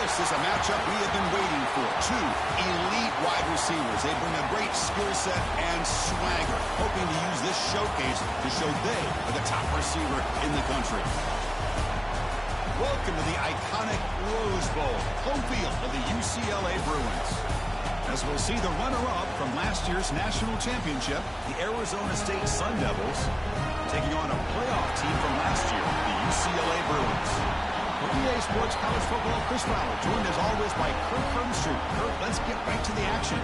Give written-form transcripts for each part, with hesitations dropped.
This is a matchup we have been waiting for. Two elite wide receivers. They bring a great skill set and swagger, hoping to use this showcase to show they are the top receiver in the country. Welcome to the iconic Rose Bowl, home field of the UCLA Bruins. As we'll see the runner-up from last year's national championship, the Arizona State Sun Devils, taking on a playoff team from last year, the UCLA Bruins. For EA Sports College Football, Chris Fowler, joined as always by Kurt Hermstrom. Kurt, let's get right to the action.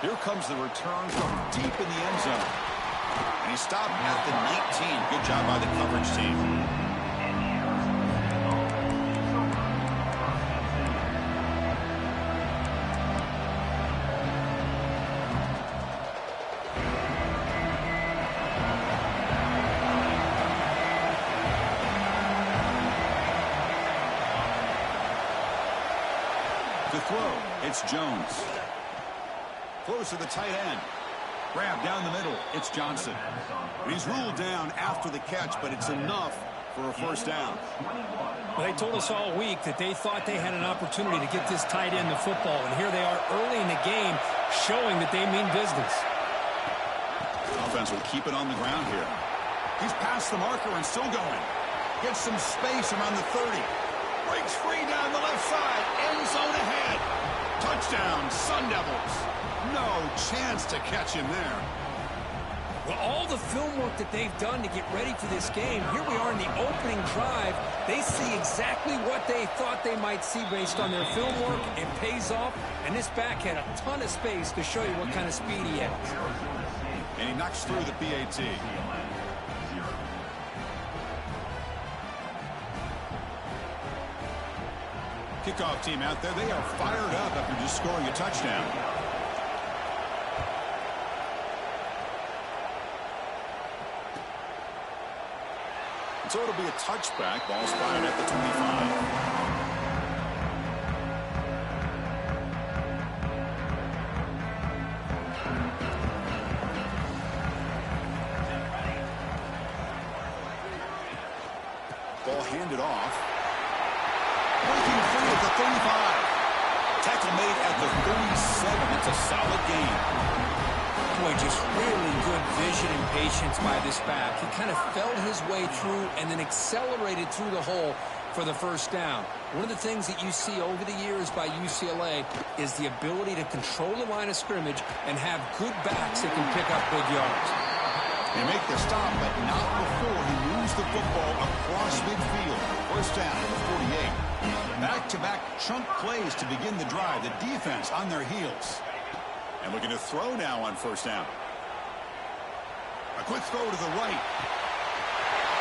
Here comes the return from deep in the end zone. And he stopped at the 19. Good job by the coverage team. To throw, it's Jones. Close to the tight end. Grab down the middle. It's Johnson. He's ruled down after the catch, but it's enough for a first down. Well, they told us all week that they thought they had an opportunity to get this tight end the football, and here they are early in the game showing that they mean business. Offense will keep it on the ground here. He's past the marker and still going. Gets some space around the 30. Breaks free down the left side. End zone ahead. Touchdown, Sun Devils. No chance to catch him there. Well, all the film work that they've done to get ready for this game, here we are in the opening drive. They see exactly what they thought they might see based on their film work. It pays off, and this back had a ton of space to show you what kind of speed he has. And he knocks through the PAT. Kickoff team out there, they are fired up after just scoring a touchdown. So it'll be a touchback. Ball's fired at the 25. Ball handed off. Breaking free at the 35. Tackle made at the 37. It's a solid gain. Boy, just really good vision and patience by this back. He kind of felt his way through and then accelerated through the hole for the first down. One of the things that you see over the years by UCLA is the ability to control the line of scrimmage and have good backs that can pick up big yards. They make the stop, but not before he moves the football across midfield. First down at the 48. Back-to-back chunk plays to begin the drive. The defense on their heels. And looking to throw now on first down. A quick throw to the right.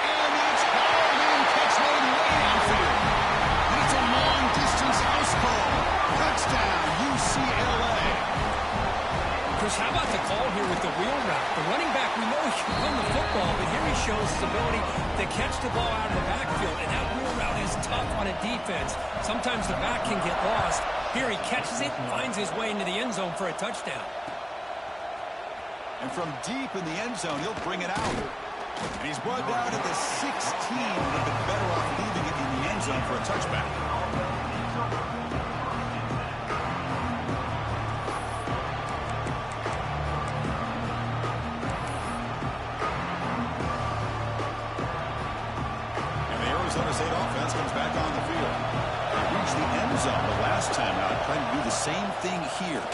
And that's called in. Catch made way downfield. And it's a long-distance house call. Touchdown, UCLA. Chris, how about the call here with the wheel route? The running back, we know he can run the football, but here he shows his ability to catch the ball out of the backfield. And that wheel route is tough on a defense. Sometimes the back can get lost. Here he catches it and finds his way into the end zone for a touchdown. And from deep in the end zone, he'll bring it out. And he's brought down at the 16. Would have been better off leaving it in the end zone for a touchback. And the Arizona State offense comes back on the field. Reached the end zone the last time out, trying to do the same thing here.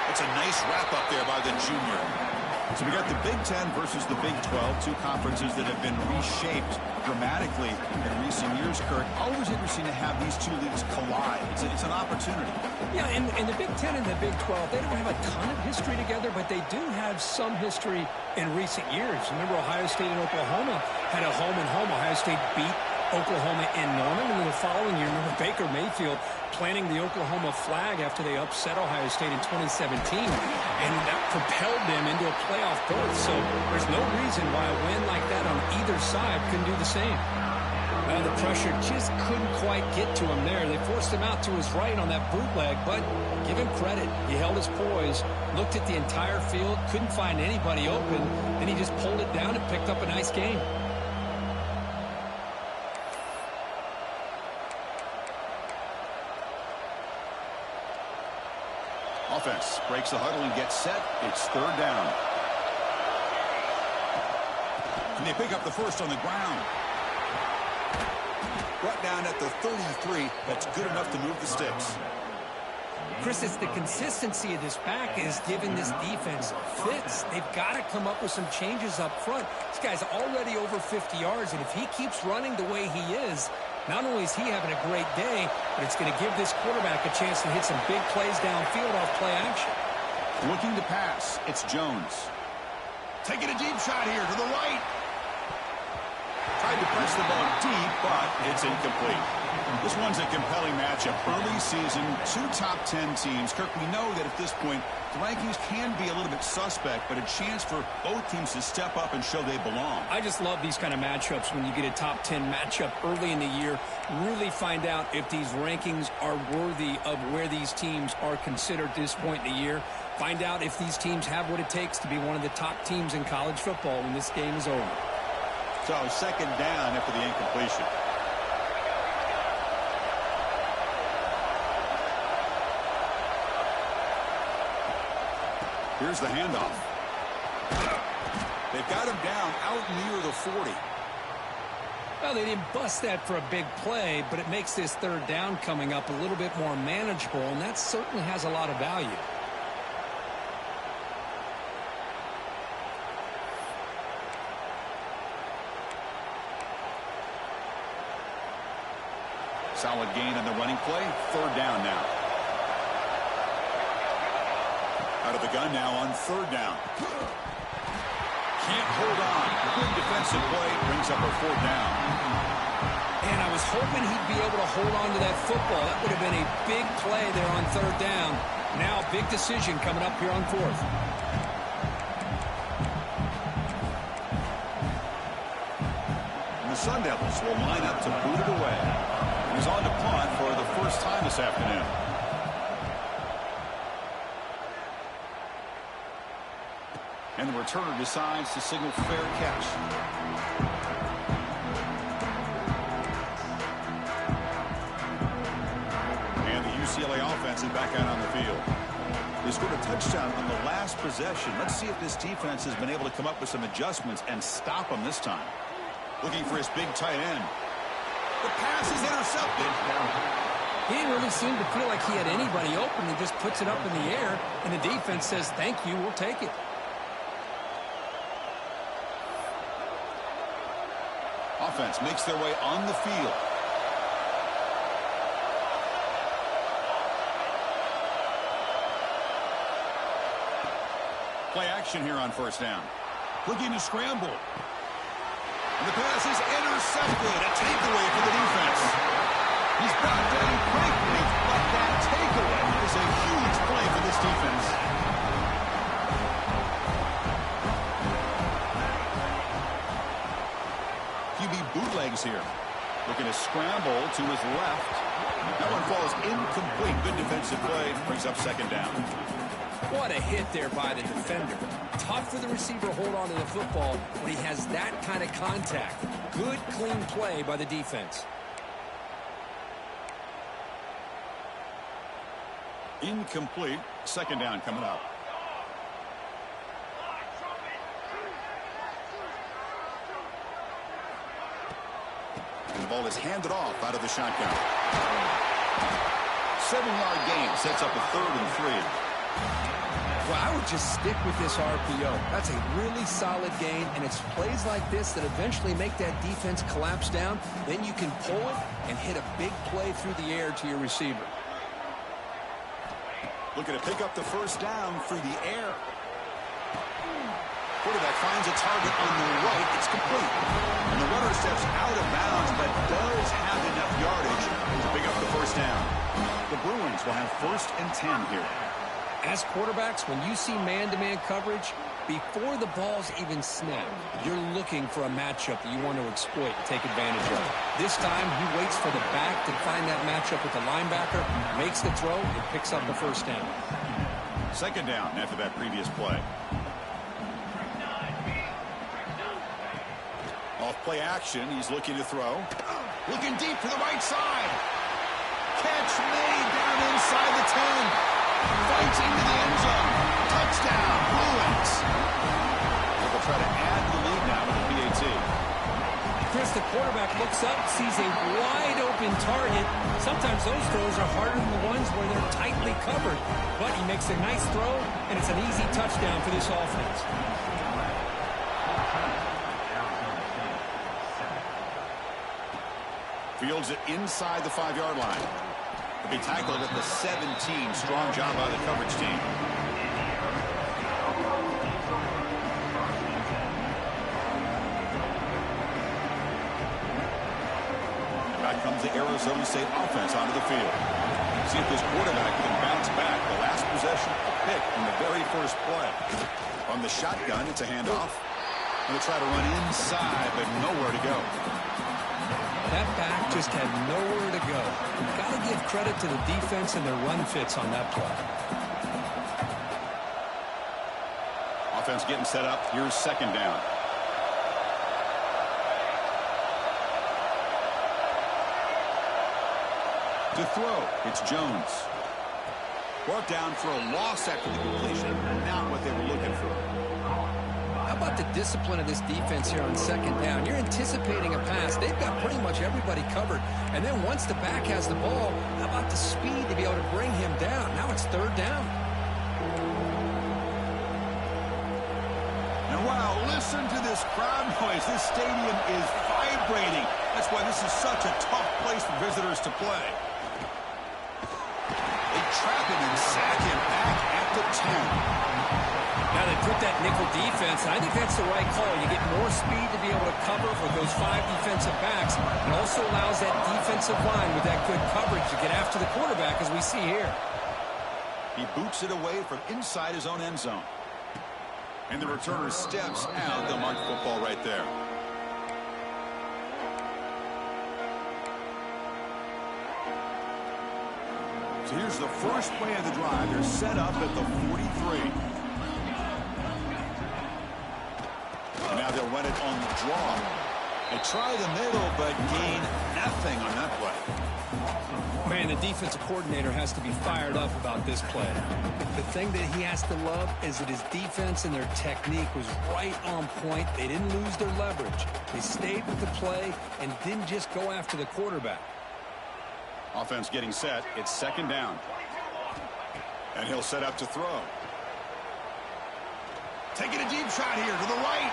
It's a nice wrap up there by the junior. So we got the Big Ten versus the Big 12, two conferences that have been reshaped dramatically in recent years, Kurt. Always interesting to have these two leagues collide. It's an opportunity. Yeah, and the Big Ten and the Big 12, they don't have a ton of history together, but they do have some history in recent years. Remember, Ohio State and Oklahoma had a home-and-home. Ohio State beat Oklahoma in Norman, and then the following year, remember Baker Mayfield planting the Oklahoma flag after they upset Ohio State in 2017, and that propelled them into a playoff berth. So there's no reason why a win like that on either side couldn't do the same. Well, the pressure just couldn't quite get to him there. They forced him out to his right on that bootleg, but give him credit. He held his poise, looked at the entire field, couldn't find anybody open, and he just pulled it down and picked up a nice game. Offense breaks the huddle and gets set. It's third down. And they pick up the first on the ground. Brought down at the 33. That's good enough to move the sticks. Chris, it's the consistency of this back is giving this defense fits. They've got to come up with some changes up front. This guy's already over 50 yards, and if he keeps running the way he is, not only is he having a great day, but it's going to give this quarterback a chance to hit some big plays downfield off play action. Looking to pass, it's Jones. Taking a deep shot here to the right. Tried to press the ball deep, but it's incomplete. This one's a compelling matchup. Early season, two top 10 teams. Kirk, we know that at this point, the rankings can be a little bit suspect, but a chance for both teams to step up and show they belong. I just love these kind of matchups when you get a top 10 matchup early in the year. Really find out if these rankings are worthy of where these teams are considered at this point in the year. Find out if these teams have what it takes to be one of the top teams in college football when this game is over. So second down after the incompletion. Here's the handoff. They've got him down out near the 40. Well, they didn't bust that for a big play, but it makes this third down coming up a little bit more manageable, and that certainly has a lot of value. Solid gain on the running play. Third down now. Out of the gun now on third down. Can't hold on. Good defensive play brings up a fourth down. And I was hoping he'd be able to hold on to that football. That would have been a big play there on third down. Now a big decision coming up here on fourth. And the Sun Devils will line up to boot it away. He's on to punt for the first time this afternoon. And the returner decides to signal fair catch. And the UCLA offense is back out on the field. They scored a touchdown on the last possession. Let's see if this defense has been able to come up with some adjustments and stop them this time. Looking for his big tight end. The pass is intercepted. He didn't really seem to feel like he had anybody open. He just puts it up in the air, and the defense says, thank you, we'll take it. Offense makes their way on the field. Play action here on first down. Looking to scramble. And the pass is intercepted. A takeaway for the defense. He's brought down quickly, but that takeaway is a huge play for this defense. QB bootlegs here. Looking to scramble to his left. That one falls incomplete. Good defensive play. Brings up second down. What a hit there by the defender. Tough for the receiver to hold on to the football when he has that kind of contact. Good, clean play by the defense. Incomplete. Second down coming up. And the ball is handed off out of the shotgun. 7-yard gain sets up a 3rd and 3. Well, I would just stick with this RPO. That's a really solid gain, and it's plays like this that eventually make that defense collapse down. Then you can pull it and hit a big play through the air to your receiver. Looking to pick up the first down through the air. Quarterback finds a target on the right. It's complete. And the runner steps out of bounds, but does have enough yardage to pick up the first down. The Bruins will have 1st and 10 here. As quarterbacks, when you see man-to-man coverage, before the ball's even snapped, you're looking for a matchup that you want to exploit and take advantage of. This time, he waits for the back to find that matchup with the linebacker, makes the throw, and picks up the first down. 2nd down after that previous play. Off play action, he's looking to throw. Looking deep to the right side. Catch made down inside the 10. Fights into the end zone. Touchdown, Bruins. They'll try to add the lead now with the PAT. Chris, the quarterback looks up, sees a wide-open target. Sometimes those throws are harder than the ones where they're tightly covered. But he makes a nice throw, and it's an easy touchdown for this offense. Fields it inside the 5-yard line. He'll be tackled at the 17. Strong job by the coverage team. Back comes the Arizona State offense onto the field. See if this quarterback can bounce back. The last possession, a pick in the very first play. On the shotgun, it's a handoff. Going to try to run inside, but nowhere to go. That back just had nowhere to go. Got to give credit to the defense and their run fits on that play. Offense getting set up. Here's 2nd down. To throw, it's Jones. Brought down for a loss after the completion. Not what they were looking for. How about the discipline of this defense here on 2nd down? You're anticipating a pass. They've got pretty much everybody covered. And then once the back has the ball, how about the speed to be able to bring him down? Now it's 3rd down. And wow, listen to this crowd noise. This stadium is vibrating. That's why this is such a tough place for visitors to play. They trap him and sack him back at the 10. Now they put that nickel defense, and I think that's the right call. You get more speed to be able to cover for those 5 defensive backs. It also allows that defensive line with that good coverage to get after the quarterback, as we see here. He boots it away from inside his own end zone. And the returner steps out. They'll mark football right there. So here's the first play of the drive. They're set up at the 43. Now they'll run it on the draw. They try the middle, but gain nothing on that play. Man, the defensive coordinator has to be fired up about this play. The thing that he has to love is that his defense and their technique was right on point. They didn't lose their leverage. They stayed with the play and didn't just go after the quarterback. Offense getting set. It's 2nd down. And he'll set up to throw. Taking a deep shot here to the right.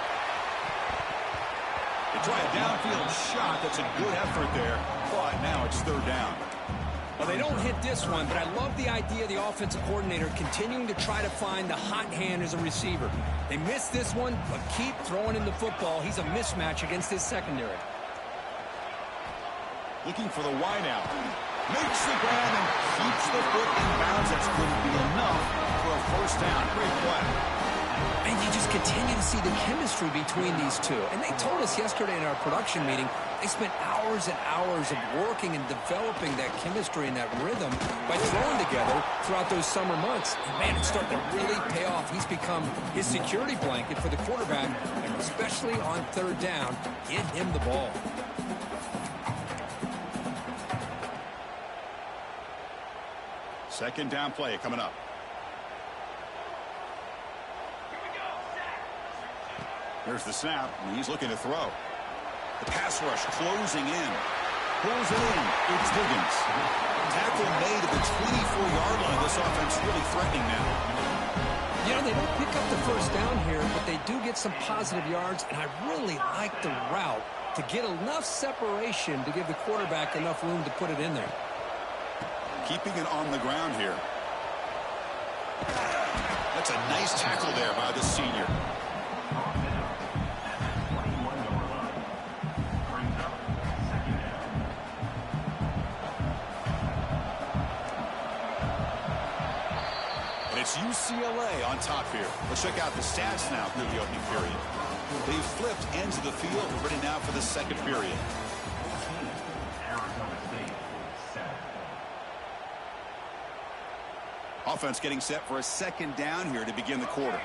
They try a downfield shot. That's a good effort there. But now it's 3rd down. Well, they don't hit this one, but I love the idea of the offensive coordinator continuing to try to find the hot hand as a receiver. They missed this one, but keep throwing him the football. He's a mismatch against his secondary. Looking for the wide out. Makes the grab and keeps the foot in bounds. That's going to be enough for a first down. Great play. And you just continue to see the chemistry between these two. And they told us yesterday in our production meeting, they spent hours and hours of working and developing that chemistry and that rhythm by throwing together throughout those summer months. And man, it's starting to really pay off. He's become his security blanket for the quarterback, and especially on 3rd down, give him the ball. Second down play coming up. Here's the snap, and he's looking to throw. The pass rush closing in. Pulls it in. It's Higgins. Tackle made at the 24-yard line. This offense really threatening now. You know, they don't pick up the first down here, but they do get some positive yards, and I really like the route to get enough separation to give the quarterback enough room to put it in there. Keeping it on the ground here. That's a nice tackle there by the senior. And it's UCLA on top here. Let's check out the stats now through the opening period. They've flipped ends of the field. We're ready now for the second period. Offense getting set for a second down here to begin the quarter.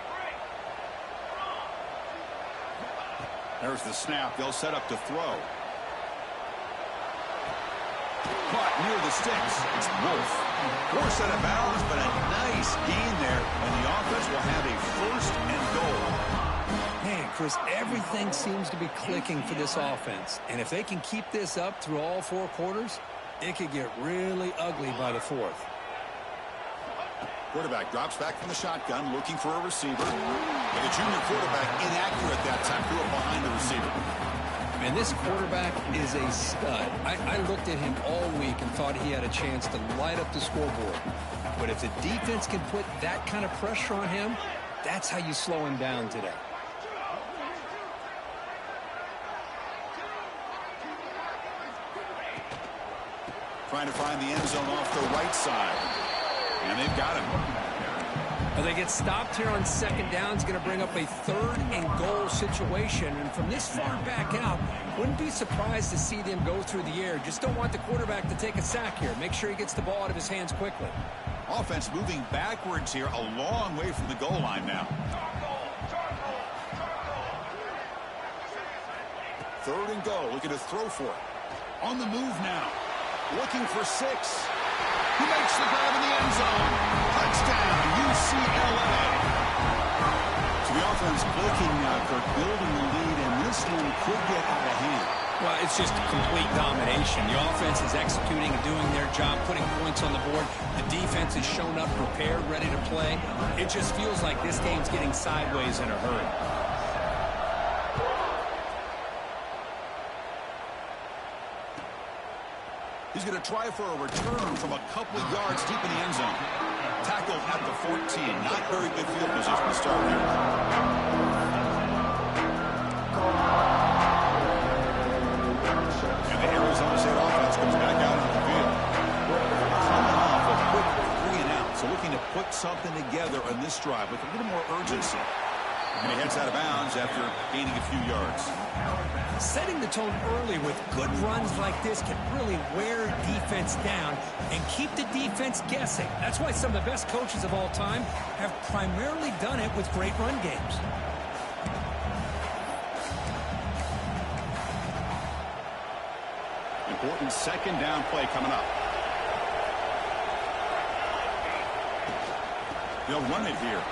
There's the snap. They'll set up to throw. Caught near the sticks. It's Wolf. Forced out of bounds, but a nice gain there, and the offense will have a first and goal. Man, Chris, everything seems to be clicking for this offense. And if they can keep this up through all four quarters, it could get really ugly by the fourth. Quarterback drops back from the shotgun, looking for a receiver. And the junior quarterback inaccurate that time, threw it behind the receiver. And this quarterback is a stud. I looked at him all week and thought he had a chance to light up the scoreboard. But if the defense can put that kind of pressure on him, that's how you slow him down today. Trying to find the end zone off the right side. And they've got him. Well, they get stopped here on second down. It's going to bring up a third and goal situation. And from this far back out, wouldn't be surprised to see them go through the air. Just don't want the quarterback to take a sack here. Make sure he gets the ball out of his hands quickly. Offense moving backwards here, a long way from the goal line now. Third and goal, looking to throw for it. On the move now. Looking for 6. He makes the grab in the end zone. Touchdown, UCLA. So the offense clicking now, Kirk, building the lead, and this one could get out of hand. Well, it's just complete domination. The offense is executing and doing their job, putting points on the board. The defense is shown up, prepared, ready to play. It just feels like this game's getting sideways in a hurry. He's going to try for a return from a couple of yards deep in the end zone. Tackled at the 14. Not very good field position to start here. And the Arizona State offense comes back out into the field. Coming off a quick 3 and out. So looking to put something together on this drive with a little more urgency. And he heads out of bounds after gaining a few yards. Setting the tone early with good runs like this can really wear defense down and keep the defense guessing. That's why some of the best coaches of all time have primarily done it with great run games. Important second down play coming up. They'll run it here.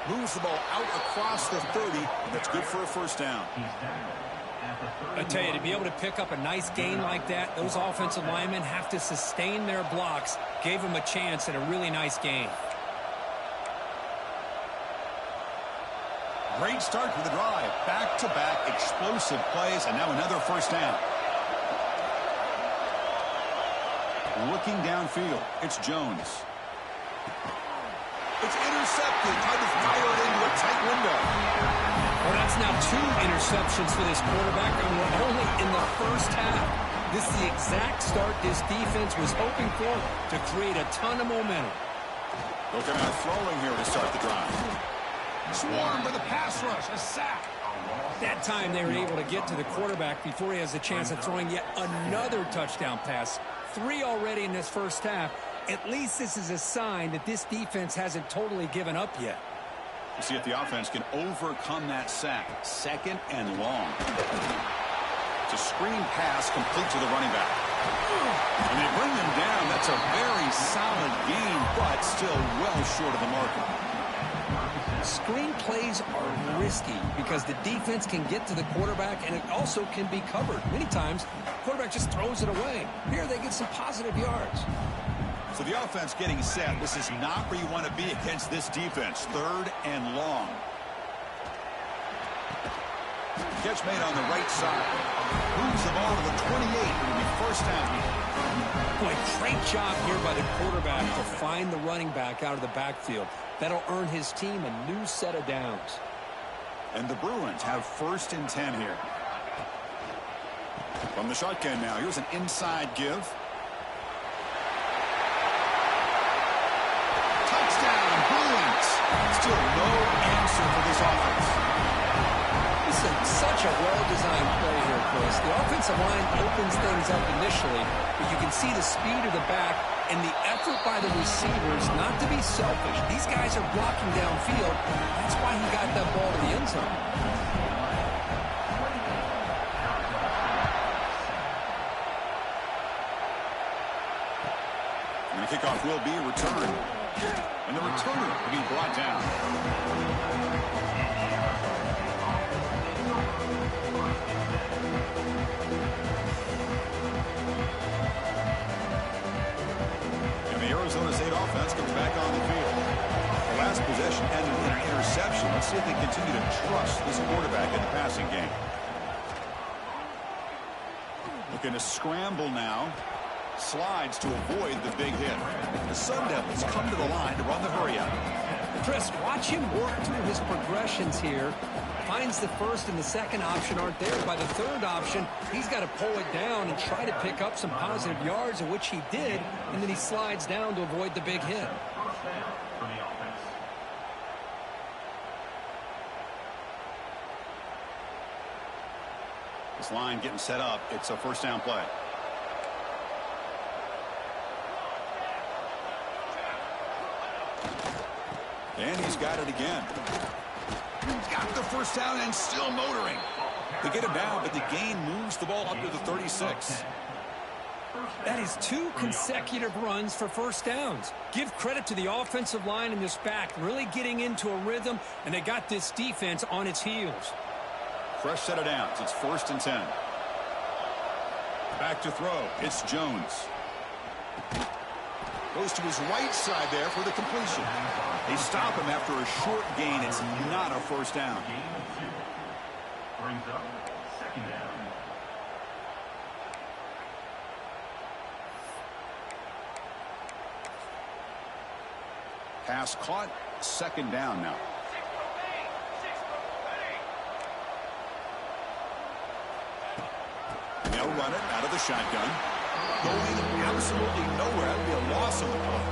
Moves the ball out across the 30. That's good for a first down. I tell you, to be able to pick up a nice gain like that, those offensive linemen have to sustain their blocks. Gave them a chance at a really nice gain. Great start to the drive. Back-to-back explosive plays, and now another first down. Looking downfield, it's Jones. It's intercepted. Tried to fire it into a tight window. Well, that's now 2 interceptions for this quarterback, and we're only in the first half. This is the exact start this defense was hoping for to create a ton of momentum. Looking at throwing here to start the drive. Swarmed with a pass rush, a sack. That time they were able to get to the quarterback before he has a chance of throwing yet another touchdown pass. 3 already in this first half. At least this is a sign that this defense hasn't totally given up yet. We'll see if the offense can overcome that sack. Second and long. It's a screen pass complete to the running back. And they bring them down. That's a very solid gain, but still well short of the marker. Screen plays are risky because the defense can get to the quarterback and it also can be covered. Many times, the quarterback just throws it away. Here they get some positive yards. So the offense getting set. This is not where you want to be against this defense. 3rd and long. Catch made on the right side. Moves the ball to the 28. It'll be first down. Boy, great job here by the quarterback to find the running back out of the backfield. That'll earn his team a new set of downs. And the Bruins have 1st and 10 here. From the shotgun now, here's an inside give. Touchdown, Bruins. Still no answer for this offense. This is such a well-designed play here, Chris. The offensive line opens things up initially, but you can see the speed of the back and the effort by the receivers not to be selfish. These guys are blocking downfield. That's why he got that ball to the end zone. And the kickoff will be a return. And the returner will be brought down. And the Arizona State offense comes back on the field. The last possession ended in an interception. Let's see if they continue to trust this quarterback in the passing game. Looking to scramble now. Slides to avoid the big hit. The Sun Devils come to the line to run the hurry-up. Chris, watch him work through his progressions here. Finds the first and the second option aren't there. By the third option, he's got to pull it down and try to pick up some positive yards, of which he did, and then he slides down to avoid the big hit. This line getting set up. It's a first down play. And he's got it again. He's got the first down and still motoring. They get him down, but the gain moves the ball up to the 36. That is 2 consecutive runs for first downs. Give credit to the offensive line in this back, really getting into a rhythm, and they got this defense on its heels. Fresh set of downs. It's 1st and 10. Back to throw. It's Jones. Goes to his right side there for the completion. They stop him after a short gain. It's not a first down. Brings up 2nd down. Pass caught. 2nd down now. And they'll run it out of the shotgun. Going absolutely nowhere. That would be a loss on the play.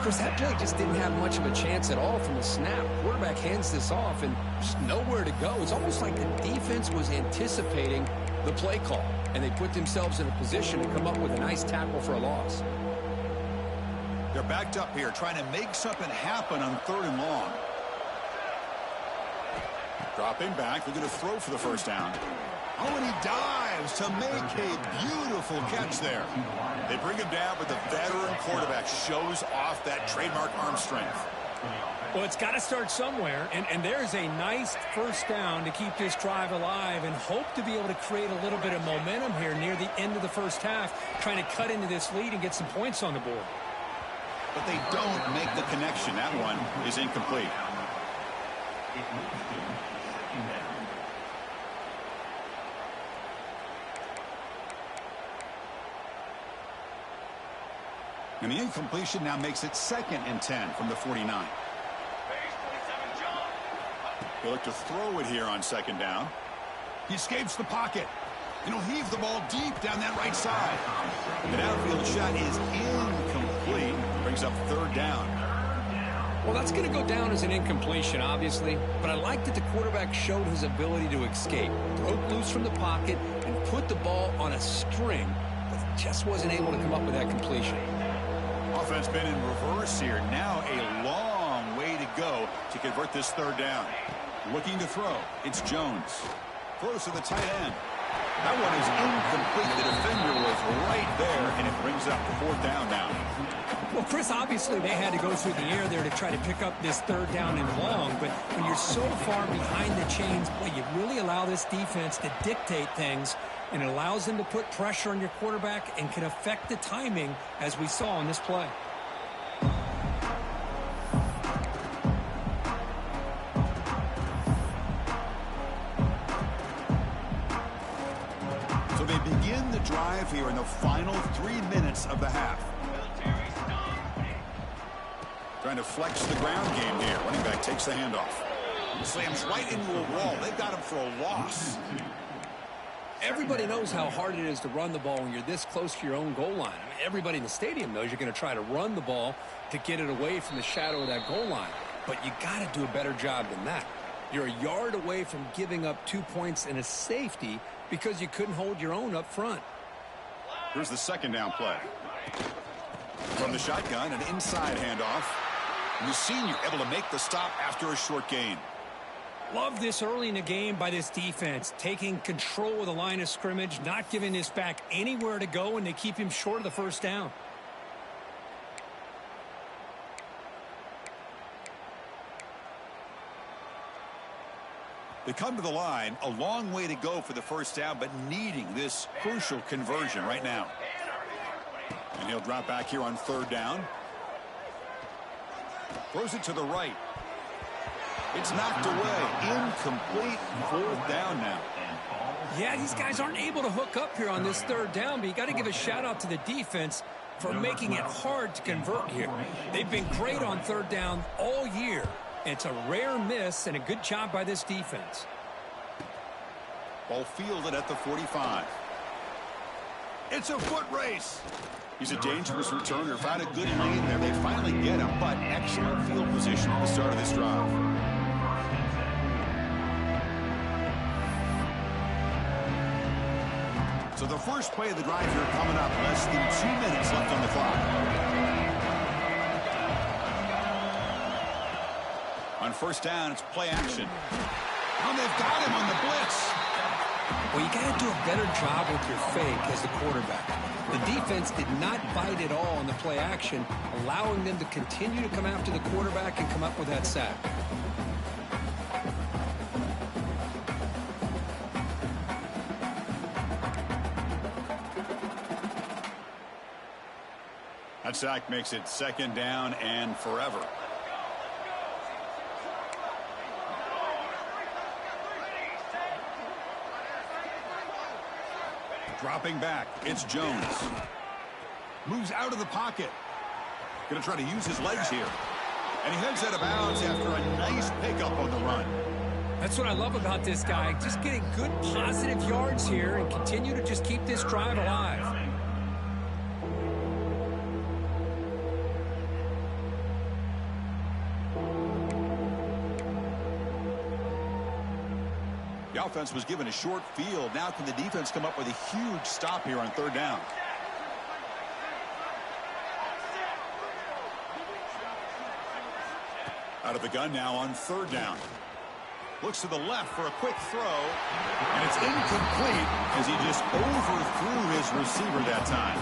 Chris, that play just didn't have much of a chance at all from the snap. Quarterback hands this off and just nowhere to go. It's almost like the defense was anticipating the play call, and they put themselves in a position to come up with a nice tackle for a loss. They're backed up here, trying to make something happen on 3rd and long. Dropping back, looking to throw for the first down. Oh, and he dives to make a beautiful catch there. They bring him down, but the veteran quarterback shows off that trademark arm strength. Well, it's got to start somewhere, and there's a nice first down to keep this drive alive and hope to be able to create a little bit of momentum here near the end of the first half, trying to cut into this lead and get some points on the board. But they don't make the connection. That one is incomplete. And the incompletion now makes it 2nd and 10 from the 49. They look to throw it here on 2nd down. He escapes the pocket. And he'll heave the ball deep down that right side. The downfield shot is incomplete. Brings up 3rd down. Well, that's going to go down as an incompletion, obviously. But I like that the quarterback showed his ability to escape. Broke loose from the pocket and put the ball on a string. But just wasn't able to come up with that completion. Offense been in reverse here. Now a long way to go to convert this 3rd down. Looking to throw. It's Jones. Throws to the tight end. That one is incomplete. The defender was right there, and it brings up 4th down now. Well, Chris, obviously they had to go through the air there to try to pick up this 3rd down and long, but when you're so far behind the chains, boy, you really allow this defense to dictate things, and it allows them to put pressure on your quarterback and can affect the timing, as we saw in this play. So they begin the drive here in the final 3 minutes of the half. Trying to flex the ground game here. Running back takes the handoff. Slams right into a wall. They've got him for a loss. Everybody knows how hard it is to run the ball when you're this close to your own goal line. I mean, everybody in the stadium knows you're going to try to run the ball to get it away from the shadow of that goal line. But you got to do a better job than that. You're a yard away from giving up 2 points and a safety because you couldn't hold your own up front. Here's the second down play. From the shotgun, an inside handoff. And the senior able to make the stop after a short gain. Love this early in the game by this defense, taking control of the line of scrimmage, not giving this back anywhere to go, and they keep him short of the first down. They come to the line, a long way to go for the first down, but needing this crucial conversion right now. And he'll drop back here on third down. Throws it to the right. It's knocked away. Incomplete. Fourth down now. Yeah, these guys aren't able to hook up here on this third down, but you got to give a shout out to the defense for making it hard to convert here. They've been great on third down all year. It's a rare miss and a good job by this defense. Ball fielded at the 45. It's a foot race. He's a dangerous returner. Found a good lane there. They finally get him, but excellent field position at the start of this drive. So the first play of the drive here coming up. Less than 2 minutes left on the clock. On first down, it's play action. Oh, they've got him on the blitz. Well, you got to do a better job with your fake as the quarterback. The defense did not bite at all on the play action, allowing them to continue to come after the quarterback and come up with that sack. That sack makes it second down and forever. Dropping back, it's Jones. Moves out of the pocket. Going to try to use his legs here. And he heads out of bounds after a nice pickup on the run. That's what I love about this guy. Just getting good positive yards here and continue to just keep this drive alive. The offense was given a short field. Now can the defense come up with a huge stop here on third down? Out of the gun now on third down. Looks to the left for a quick throw. And it's incomplete as he just overthrew his receiver that time.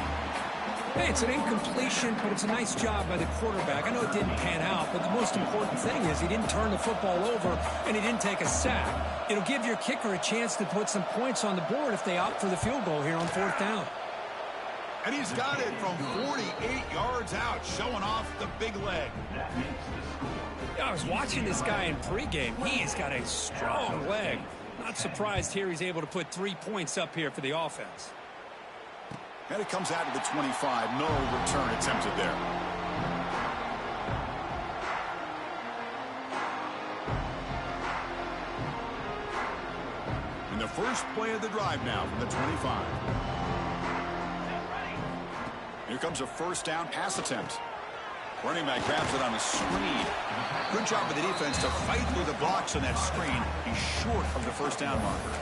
Hey, it's an incompletion, but it's a nice job by the quarterback. I know it didn't pan out, but the most important thing is he didn't turn the football over and he didn't take a sack. It'll give your kicker a chance to put some points on the board if they opt for the field goal here on fourth down. And he's got it from 48 yards out, showing off the big leg. Yeah, I was watching this guy in pregame. He has got a strong leg. Not surprised here he's able to put 3 points up here for the offense. And it comes out of the 25. No return attempted there. In the first play of the drive now from the 25. Here comes a first down pass attempt. Running back grabs it on a screen. Good job by the defense to fight through the blocks on that screen. He's short of the first down marker.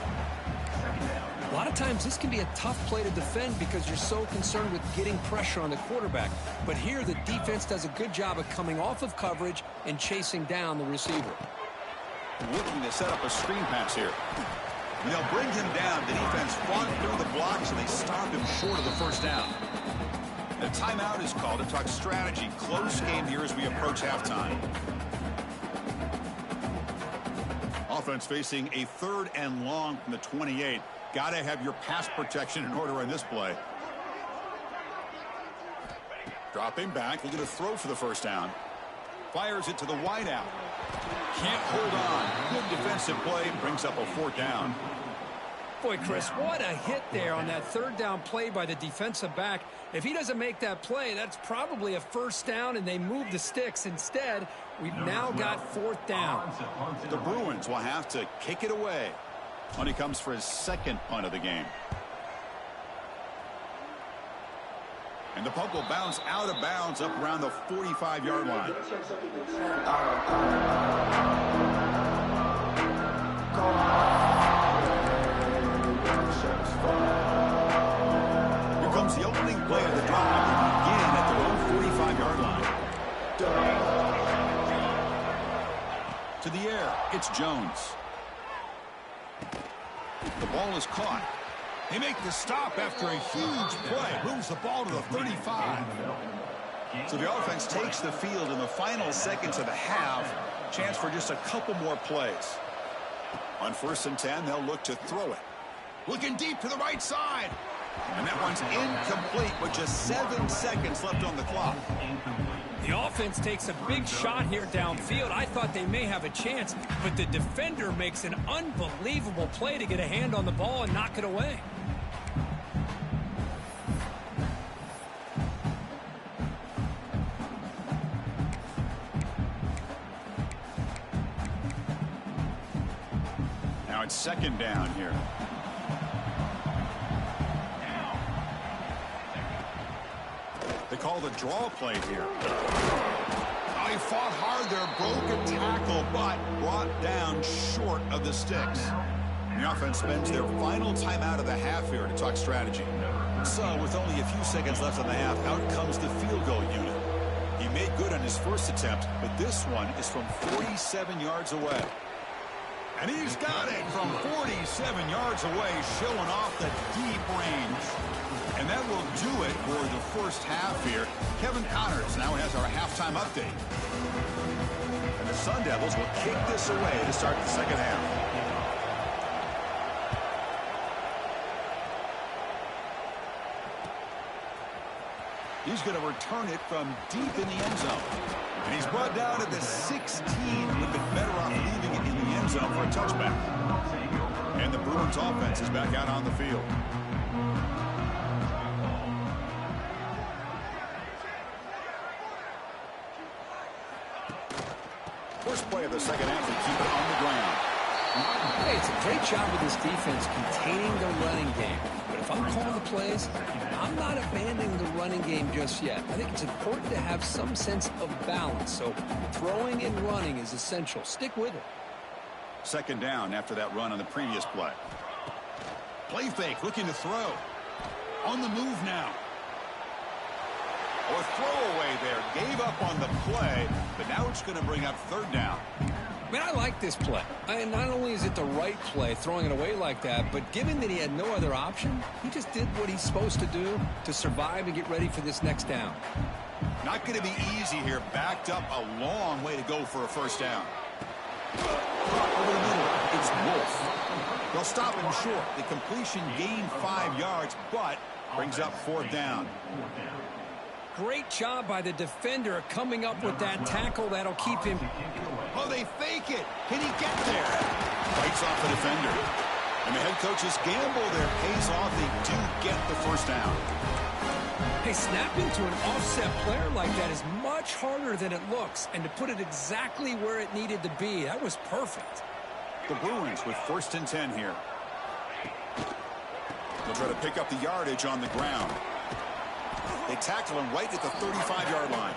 A lot of times this can be a tough play to defend because you're so concerned with getting pressure on the quarterback. But here the defense does a good job of coming off of coverage and chasing down the receiver. Looking to set up a screen pass here. And they'll bring him down. The defense fought through the blocks and they stopped him short of the first down. The timeout is called to talk strategy. Close game here as we approach halftime. Offense facing a third and long from the 28. Got to have your pass protection in order on this play. Dropping back, looking to throw for the first down. Fires it to the wide out. Can't hold on. Good defensive play, brings up a fourth down. Boy, Chris, what a hit there on that third down play by the defensive back. If he doesn't make that play, that's probably a first down, and they move the sticks. Instead, we've now got fourth down. The Bruins will have to kick it away when he comes for his second punt of the game. And the puck will bounce out of bounds up around the 45-yard line. Here comes the opening play of the drive. They begin at their own 45-yard line. To the air, it's Jones. The ball is caught. They make the stop after a huge play. Moves the ball to the 35. So the offense takes the field in the final seconds of the half. Chance for just a couple more plays. On 1st and 10, they'll look to throw it. Looking deep to the right side. And that one's incomplete with just 7 seconds left on the clock. The offense takes a big shot here downfield. I thought they may have a chance, but the defender makes an unbelievable play to get a hand on the ball and knock it away. Now it's second down here. They call the draw play here. Oh, he fought hard there, broke a tackle, but Brought down short of the sticks. The offense spends their final timeout of the half here to talk strategy. So with only a few seconds left on the half, out comes the field goal unit. He made good on his first attempt, but this one is from 47 yards away. and he's got it from 47 yards away, showing off the deep range. And that will do it for the first half here. Kevin Connors now has our halftime update. And the Sun Devils will kick this away to start the second half. He's going to return it from deep in the end zone. And he's brought down to the 16. Would have been better off leaving it in the end zone for a touchback. And the Bruins offense is back out on the field. First play of the second half to keep it on the ground. Hey, it's a great job with this defense containing the running game. But if I'm calling the plays, I'm not abandoning the running game just yet. I think it's important to have some sense of balance. So throwing and running is essential. Stick with it. Second down after that run on the previous play. Play fake, looking to throw. On the move now. Or throwaway there. Gave up on the play, but now it's going to bring up third down. Man, I like this play. And not only is it the right play, throwing it away like that, but given that he had no other option, he just did what he's supposed to do to survive and get ready for this next down. Not going to be easy here. Backed up a long way to go for a first down. Over the middle, it's Wolf. They'll stop him short. The completion gained 5 yards, but brings up fourth down. Great job by the defender coming up with that tackle that'll keep him. Oh, they fake it. Can he get there? Fights off the defender. And the head coach's gamble there pays off. They do get the first down. Hey, snapping to an offset player like that is much harder than it looks. And to put it exactly where it needed to be, that was perfect. The Bruins with 1st and 10 here. They'll try to pick up the yardage on the ground. They tackle him right at the 35-yard line.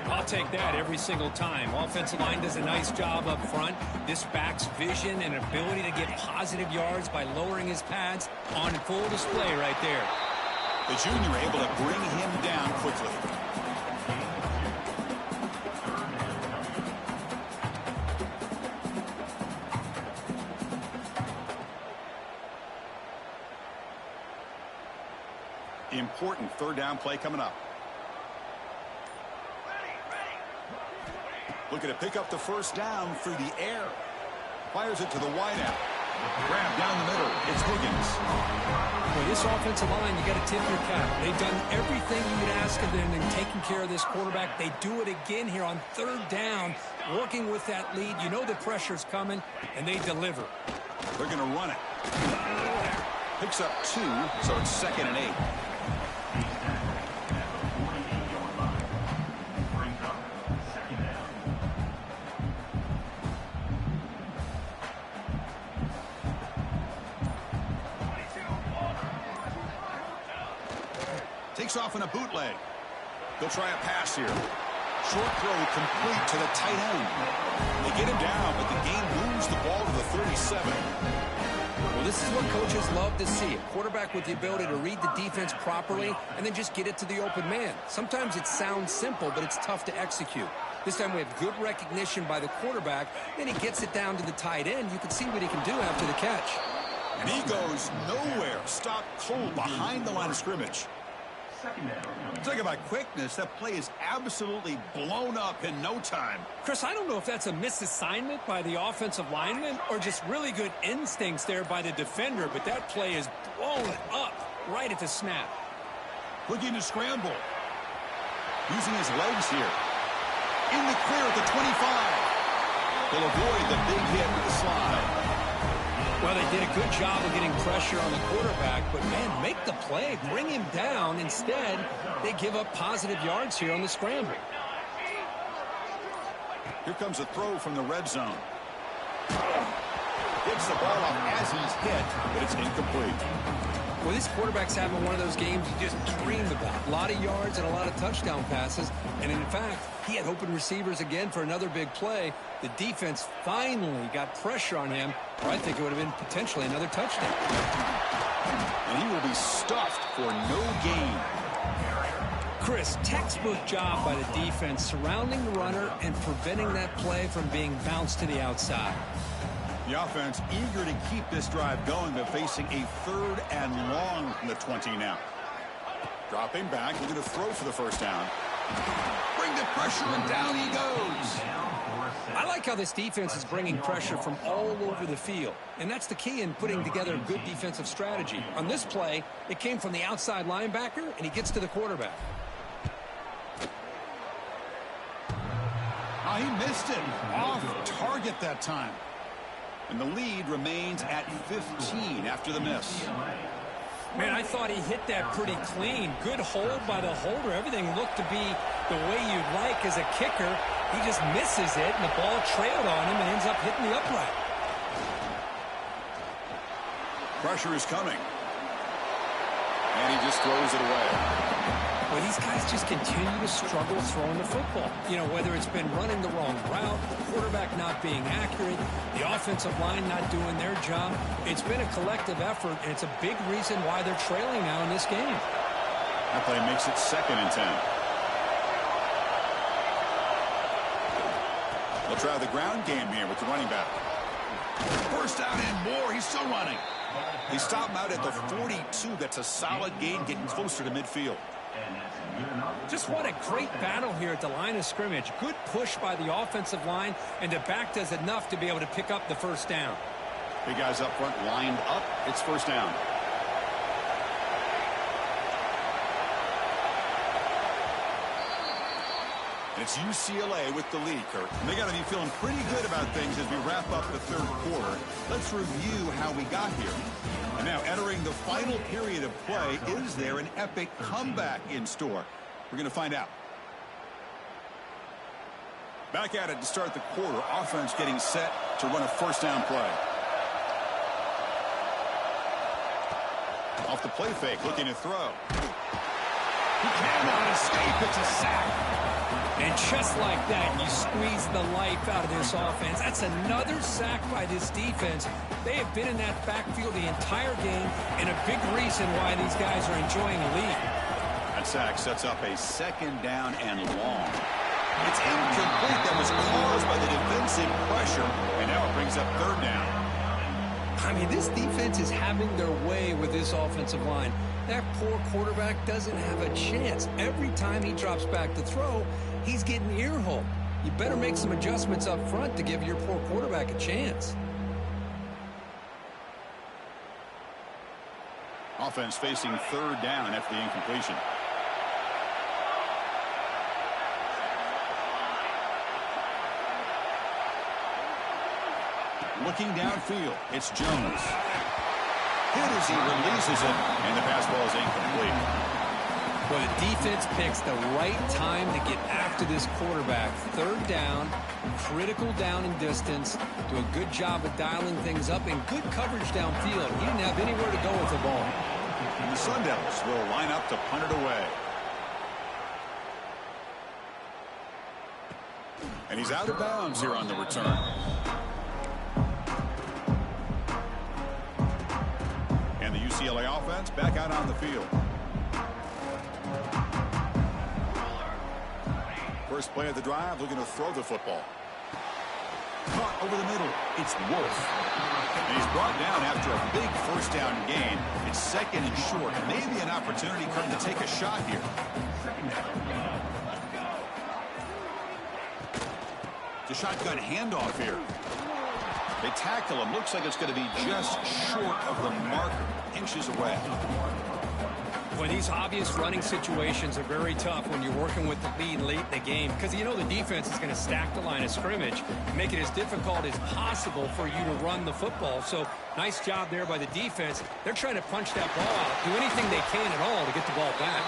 I'll take that every single time. Offensive line does a nice job up front. This back's vision and ability to get positive yards by lowering his pads on full display right there. The junior able to bring him down quickly. Important third down play coming up. Looking to pick up the first down through the air. Fires it to the wideout. Grab down the middle. It's Higgins. Well, this offensive line, you got to tip your cap. They've done everything you would ask of them in taking care of this quarterback. They do it again here on third down, working with that lead. You know the pressure's coming, and they deliver. They're going to run it. Picks up 2, so it's 2nd and 8. Takes off in a bootleg. They'll try a pass here. Short throw complete to the tight end. They get him down, but the game moves the ball to the 37. Well, this is what coaches love to see. A quarterback with the ability to read the defense properly and then just get it to the open man. Sometimes it sounds simple, but it's tough to execute. This time we have good recognition by the quarterback. Then he gets it down to the tight end. You can see what he can do after the catch. And he goes nowhere. Stopped cold behind the line of scrimmage. Talk about quickness. That play is absolutely blown up in no time. Chris, I don't know if that's a misassignment by the offensive lineman or just really good instincts there by the defender, but that play is blown up right at the snap. Looking to scramble. Using his legs here. In the clear at the 25. They'll avoid the big hit with the slide. Well, they did a good job of getting pressure on the quarterback, but, man, make the play. Bring him down. Instead, they give up positive yards here on the scramble. Here comes a throw from the red zone. Gets the ball off as he's hit, but it's incomplete. Well, this quarterback's having one of those games you just dreamed about. A lot of yards and a lot of touchdown passes. And, in fact, he had open receivers again for another big play. The defense finally got pressure on him, or I think it would have been potentially another touchdown. And he will be stuffed for no gain. Chris, textbook job by the defense surrounding the runner and preventing that play from being bounced to the outside. The offense eager to keep this drive going, but facing a 3rd and long from the 20 now. Dropping back, looking to throw for the first down. Bring the pressure, and down he goes. I like how this defense is bringing pressure from all over the field, and that's the key in putting together a good defensive strategy. On this play, it came from the outside linebacker, and he gets to the quarterback. Oh, he missed it. Off target that time. And the lead remains at 15 after the miss. Man, I thought he hit that pretty clean. Good hold by the holder. Everything looked to be the way you'd like as a kicker. He just misses it, and the ball trailed on him and ends up hitting the upright. Pressure is coming. And he just throws it away. Well, these guys just continue to struggle throwing the football. You know, whether it's been running the wrong route, the quarterback not being accurate, the offensive line not doing their job. It's been a collective effort, and it's a big reason why they're trailing now in this game. That play makes it 2nd and 10. They'll try the ground game here with the running back. First down and more. He's still running. They stop him out at the 42. That's a solid gain, getting closer to midfield. Just what a great battle here at the line of scrimmage. Good push by the offensive line, and the back does enough to be able to pick up the first down. Big guys up front lined up. It's first down. And it's UCLA with the lead, Kurt. And they got to be feeling pretty good about things as we wrap up the 3rd quarter. Let's review how we got here. And now entering the final period of play, is there an epic comeback in store? We're going to find out. Back at it to start the quarter. Offense getting set to run a first down play. Off the play fake, looking to throw. He cannot escape. It's a sack. And just like that, you squeeze the life out of this offense. That's another sack by this defense. They have been in that backfield the entire game, and a big reason why these guys are enjoying a lead. That sack sets up a 2nd down and long. It's incomplete. That was caused by the defensive pressure, and now it brings up 3rd down. I mean, this defense is having their way with this offensive line. That poor quarterback doesn't have a chance. Every time he drops back to throw, he's getting earholed. You better make some adjustments up front to give your poor quarterback a chance. Offense facing third down after the incompletion. Looking downfield, it's Jones. Hit as he releases it, and the pass ball is incomplete. Well, the defense picks the right time to get after this quarterback. Third down, critical down and distance. Do a good job of dialing things up and good coverage downfield. He didn't have anywhere to go with the ball. And the Sun Devils will line up to punt it away. And he's out of bounds here on the return. And the UCLA offense back out on the field. First play of the drive, looking to throw the football. Caught over the middle. It's Wolf. And he's brought down after a big first down gain. It's second and short. Maybe an opportunity for him to take a shot here. The shotgun handoff here. They tackle him. Looks like it's going to be just short of the marker. Inches away. Well, these obvious running situations are very tough when you're working with the lead late in the game because you know the defense is going to stack the line of scrimmage, make it as difficult as possible for you to run the football. So nice job there by the defense. They're trying to punch that ball out, do anything they can at all to get the ball back.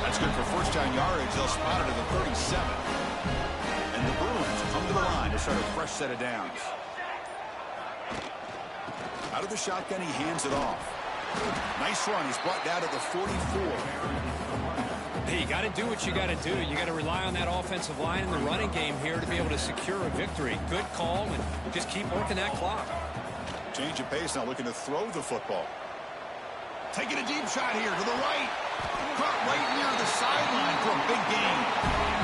That's good for first down yardage. They'll spot it at the 37. And the Bruins come to the line to start a fresh set of downs. Out of the shotgun, he hands it off. Nice run. He's brought down at the 44. Hey, you got to do what you got to do. You got to rely on that offensive line in the running game here to be able to secure a victory. Good call, and just keep working that clock. Change of pace now, looking to throw the football. Taking a deep shot here to the right. Caught right near the sideline for a big gain.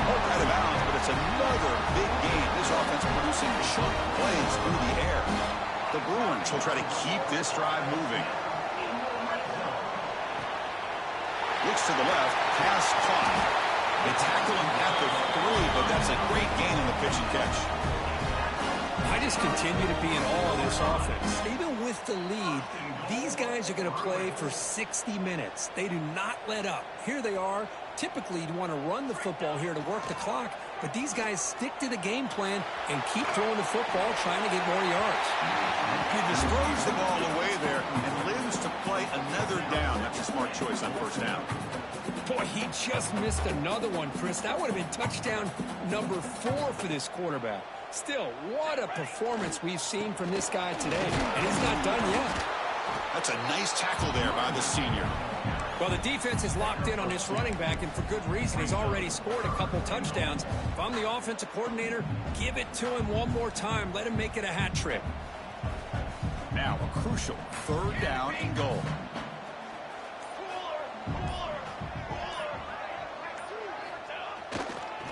Out of bounds, but it's another big gain. This offense producing chunk plays through the air. The Bruins will try to keep this drive moving. Looks to the left, pass caught. They tackle him at the 3, but that's a great gain in the pitch and catch. I just continue to be in awe of this offense. Even with the lead, these guys are going to play for 60 minutes. They do not let up. Here they are. Typically, you want to run the football here to work the clock, but these guys stick to the game plan and keep throwing the football, trying to get more yards. He destroys the ball away there and lives to play another down. That's a smart choice on first down. Boy, he just missed another one, Chris. That would have been touchdown number 4 for this quarterback. Still, what a performance we've seen from this guy today, and he's not done yet. That's a nice tackle there by the senior. Well, the defense is locked in on this running back, and for good reason. He's already scored a couple touchdowns. If I'm the offensive coordinator, give it to him one more time. Let him make it a hat trick. Now a crucial third down and goal.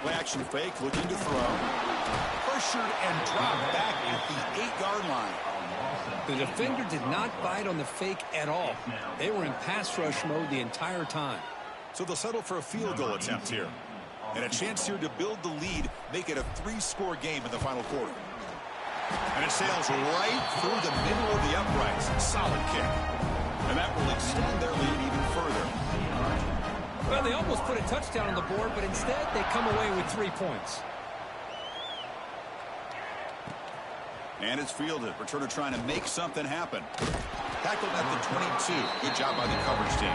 Play action fake, looking to throw. Pressured and dropped back at the 8-yard line. The defender did not bite on the fake at all. They were in pass rush mode the entire time. So they'll settle for a field goal attempt here. And a chance here to build the lead, make it a 3-score game in the final quarter. And it sails right through the middle of the uprights. Solid kick. And that will extend their lead even further. Well, they almost put a touchdown on the board, but instead they come away with 3 points. And it's fielded. Returner trying to make something happen. Tackled at the 22. Good job by the coverage team.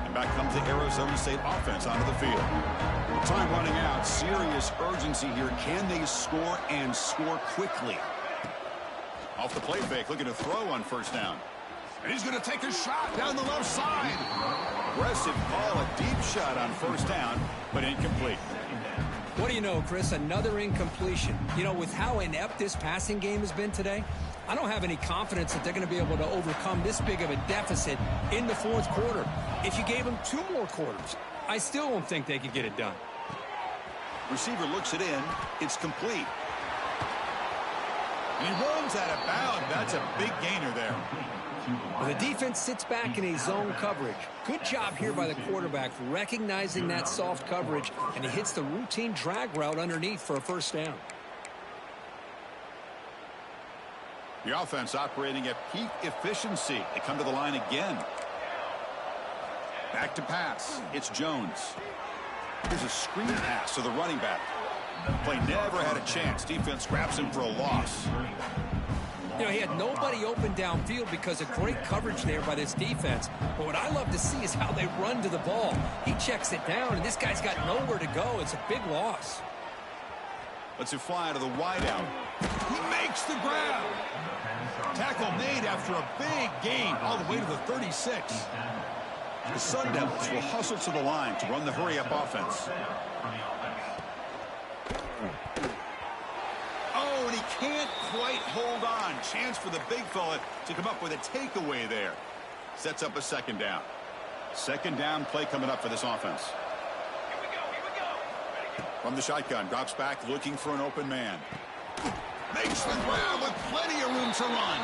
And back comes the Arizona State offense onto the field. Time running out. Serious urgency here. Can they score and score quickly? Off the play fake, looking to throw on first down. And he's going to take a shot down the left side. Aggressive call, a deep shot on first down, but incomplete. What do you know, Chris? Another incompletion. You know, with how inept this passing game has been today, I don't have any confidence that they're going to be able to overcome this big of a deficit in the 4th quarter. If you gave them 2 more quarters, I still don't think they could get it done. Receiver looks it in. It's complete. And he runs out of bounds. That's a big gainer there. Well, the defense sits back in a zone coverage. Good job here by the quarterback recognizing that soft coverage, and he hits the routine drag route underneath for a first down. The offense operating at peak efficiency. They come to the line again. Back to pass. It's Jones. Here's a screen pass to the running back. Play never had a chance. Defense grabs him for a loss. You know, he had nobody open downfield because of great coverage there by this defense. But what I love to see is how they run to the ball. He checks it down, and this guy's got nowhere to go. It's a big loss. Lets it fly to the wideout. He makes the grab. Tackle made after a big gain all the way to the 36. The Sun Devils will hustle to the line to run the hurry-up offense. Oh, and he can't quite hold on. Chance for the big fella to come up with a takeaway there. Sets up a second down. Second down play coming up for this offense. From the shotgun, drops back looking for an open man. Makes the grab with plenty of room to run.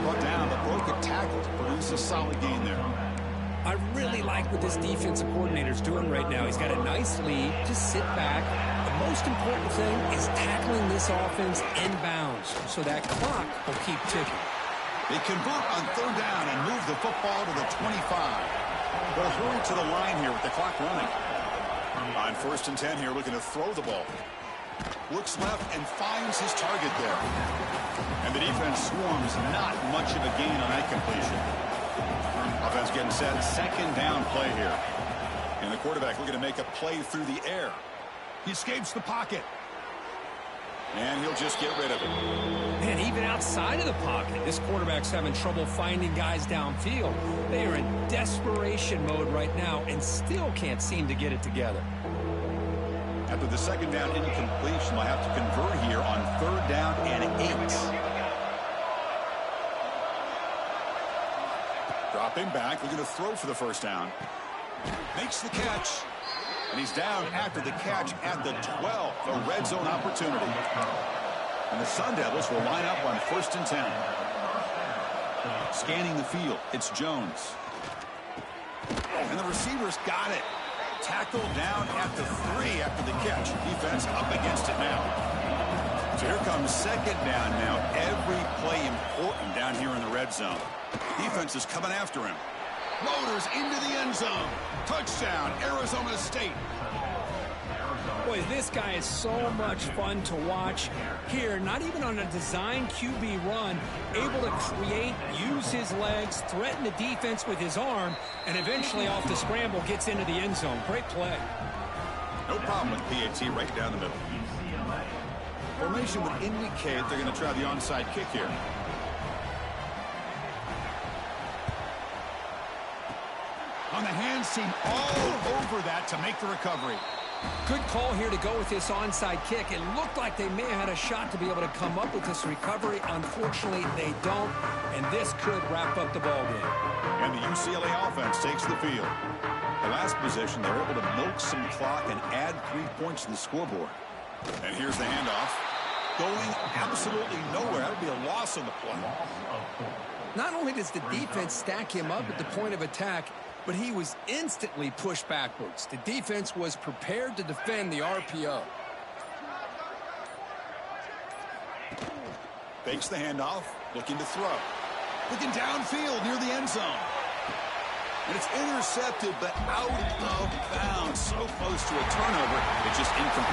Brought down, but broke a tackle to produce a solid gain there. I really like what this defensive coordinator's doing right now. He's got a nice lead. Just sit back. The most important thing is tackling this offense inbounds so that clock will keep ticking. They convert on third down and move the football to the 25. They'll hurry to the line here with the clock running. On 1st and 10 here, looking to throw the ball. Looks left and finds his target there. And the defense swarms, not much of a gain on that completion. Offense getting set, second down play here. And the quarterback looking to make a play through the air. He escapes the pocket. And he'll just get rid of it. Man, even outside of the pocket, this quarterback's having trouble finding guys downfield. They are in desperation mode right now and still can't seem to get it together. After the second down incompletion, they'll have to convert here on third down and 8. Dropping back, looking to throw for the first down. Makes the catch. And he's down after the catch at the 12. A red zone opportunity. And the Sun Devils will line up on 1st and 10. Scanning the field, it's Jones. And the receivers got it. Tackled down at the 3 after the catch. Defense up against it now. So here comes second down now. Every play important down here in the red zone. Defense is coming after him. Motors into the end zone. Touchdown, Arizona State. Boy, this guy is so much fun to watch. Here, not even on a design QB run, able to create, use his legs, threaten the defense with his arm, and eventually off the scramble gets into the end zone. Great play. No problem with PAT right down the middle. Formation would indicate they're going to try the onside kick here. On the hands team all over that to make the recovery. Good call here to go with this onside kick. It looked like they may have had a shot to be able to come up with this recovery. Unfortunately, they don't, and this could wrap up the ball game. And the UCLA offense takes the field. The last possession, they're able to milk some clock and add 3 points to the scoreboard. And here's the handoff. Going absolutely nowhere. That would be a loss on the play. Not only does the defense stack him up at the point of attack, but he was instantly pushed backwards. The defense was prepared to defend the RPO. Fakes the handoff, looking to throw. Looking downfield near the end zone. And it's intercepted, but out of bounds. So close to a turnover, it's just incomplete.